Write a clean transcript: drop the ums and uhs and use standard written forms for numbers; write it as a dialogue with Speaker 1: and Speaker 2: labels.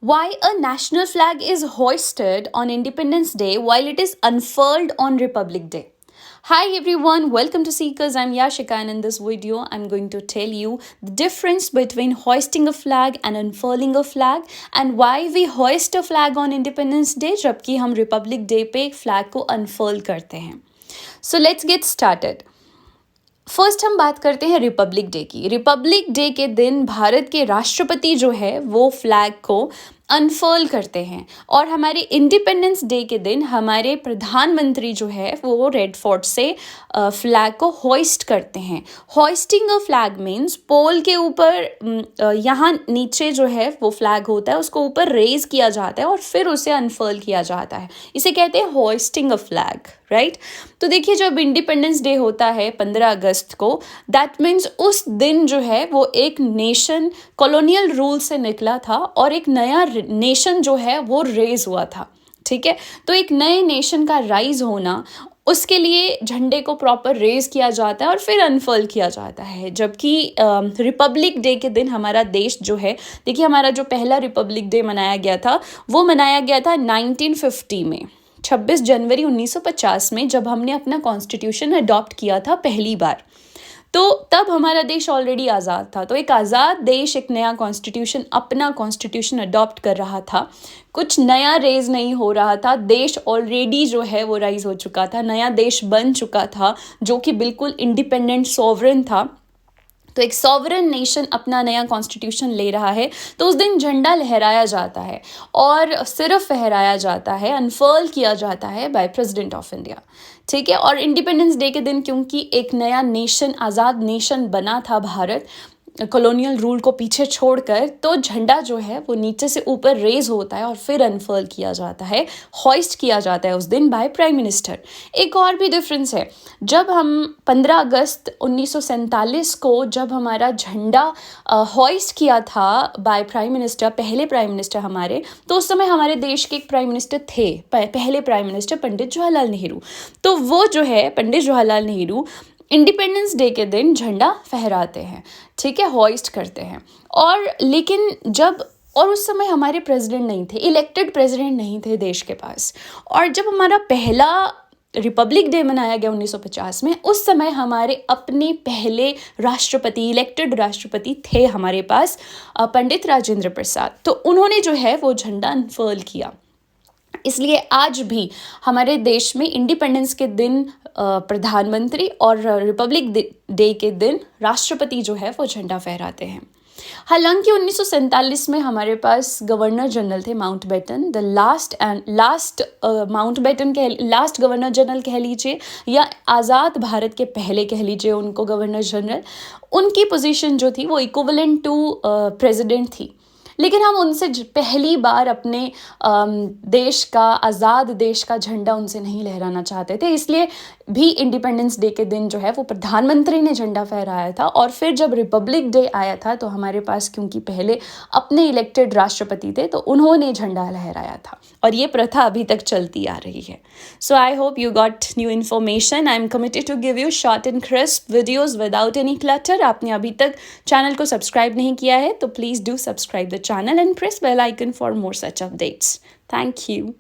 Speaker 1: Why a national flag is hoisted on Independence Day while it is unfurled on Republic Day. Hi everyone, welcome to Seekers. I'm Yashika, and in this video I'm going to tell you the difference between hoisting a flag and unfurling a flag and why we hoist a flag on Independence Day जबकि हम Republic Day पे एक flag को unfurl करते हैं. So let's get started. First हम बात करते हैं रिपब्लिक डे की. रिपब्लिक डे के दिन भारत के राष्ट्रपति जो है वो फ्लैग को अनफर्ल करते हैं और हमारे इंडिपेंडेंस डे के दिन हमारे प्रधानमंत्री जो है वो रेड फोर्ट से फ्लैग को होइस्ट करते हैं. होइस्टिंग अ फ्लैग मीन्स पोल के ऊपर यहाँ नीचे जो है वो फ्लैग होता है उसको ऊपर रेज किया जाता है और फिर उसे अनफर्ल किया जाता है. इसे कहते हैं होइस्टिंग अ फ्लैग, राइट. तो देखिए, जब इंडिपेंडेंस डे होता है 15 अगस्त को, दैट मीन्स उस दिन जो है वो एक नेशन कॉलोनियल रूल से निकला था और एक नया नेशन जो है वो रेज हुआ था. ठीक है, तो एक नए नेशन का राइज होना, उसके लिए झंडे को प्रॉपर रेज किया जाता है और फिर अनफर्ल किया जाता है. जबकि रिपब्लिक डे के दिन हमारा देश जो है, देखिए हमारा जो पहला रिपब्लिक डे मनाया गया था वो मनाया गया था 1950 में, 26 जनवरी 1950 में, जब हमने अपना कॉन्स्टिट्यूशन अडॉप्ट किया था पहली बार. तो तब हमारा देश ऑलरेडी आज़ाद था. तो एक आज़ाद देश एक नया कॉन्स्टिट्यूशन, अपना कॉन्स्टिट्यूशन अडॉप्ट कर रहा था. कुछ नया रेज नहीं हो रहा था. देश ऑलरेडी जो है वो राइज हो चुका था, नया देश बन चुका था जो कि बिल्कुल इंडिपेंडेंट सॉवरन था. तो एक सॉवरन नेशन अपना नया कॉन्स्टिट्यूशन ले रहा है, तो उस दिन झंडा लहराया जाता है और सिर्फ फहराया जाता है, अनफर्ल किया जाता है बाय प्रेसिडेंट ऑफ इंडिया. ठीक है, और इंडिपेंडेंस डे के दिन क्योंकि एक नया नेशन, आज़ाद नेशन बना था भारत कॉलोनियल रूल को पीछे छोड़कर, तो झंडा जो है वो नीचे से ऊपर रेज होता है और फिर अनफर्ल किया जाता है, हॉइस्ट किया जाता है उस दिन बाय प्राइम मिनिस्टर. एक और भी डिफरेंस है. जब हम 15 अगस्त 1947 को जब हमारा झंडा हॉइस्ट किया था बाय प्राइम मिनिस्टर, पहले प्राइम मिनिस्टर हमारे, तो उस समय हमारे देश के एक प्राइम मिनिस्टर थे, पहले प्राइम मिनिस्टर पंडित जवाहरलाल नेहरू. तो वो जो है पंडित जवाहरलाल नेहरू इंडिपेंडेंस डे के दिन झंडा फहराते हैं, ठीक है, हॉइस्ट करते हैं. और लेकिन उस समय हमारे प्रेसिडेंट नहीं थे, इलेक्टेड प्रेसिडेंट नहीं थे देश के पास. और जब हमारा पहला रिपब्लिक डे मनाया गया 1950 में, उस समय हमारे अपने पहले राष्ट्रपति, इलेक्टेड राष्ट्रपति थे हमारे पास, पंडित राजेंद्र प्रसाद. तो उन्होंने जो है वो झंडा अनफर्ल किया. इसलिए आज भी हमारे देश में इंडिपेंडेंस के दिन प्रधानमंत्री और रिपब्लिक डे के दिन राष्ट्रपति जो है वो झंडा फहराते हैं. हालांकि 1947 में हमारे पास गवर्नर जनरल थे माउंटबेटन, द लास्ट माउंटबेटन के लास्ट गवर्नर जनरल कह लीजिए, या आज़ाद भारत के पहले कह लीजिए उनको गवर्नर जनरल. उनकी पोजीशन जो थी वो इक्विवेलेंट टू प्रेसिडेंट थी. लेकिन हम उनसे पहली बार अपने देश का, आज़ाद देश का झंडा उनसे नहीं लहराना चाहते थे. इसलिए भी इंडिपेंडेंस डे के दिन जो है वो प्रधानमंत्री ने झंडा फहराया था. और फिर जब रिपब्लिक डे आया था तो हमारे पास क्योंकि पहले अपने इलेक्टेड राष्ट्रपति थे तो उन्होंने झंडा लहराया था, और ये प्रथा अभी तक चलती आ रही है. So I hope you got new information. I am committed to give you short and crisp videos without any clutter. आपने अभी तक चैनल को सब्सक्राइब नहीं किया है तो please do subscribe the channel and press bell icon for more such updates. Thank you.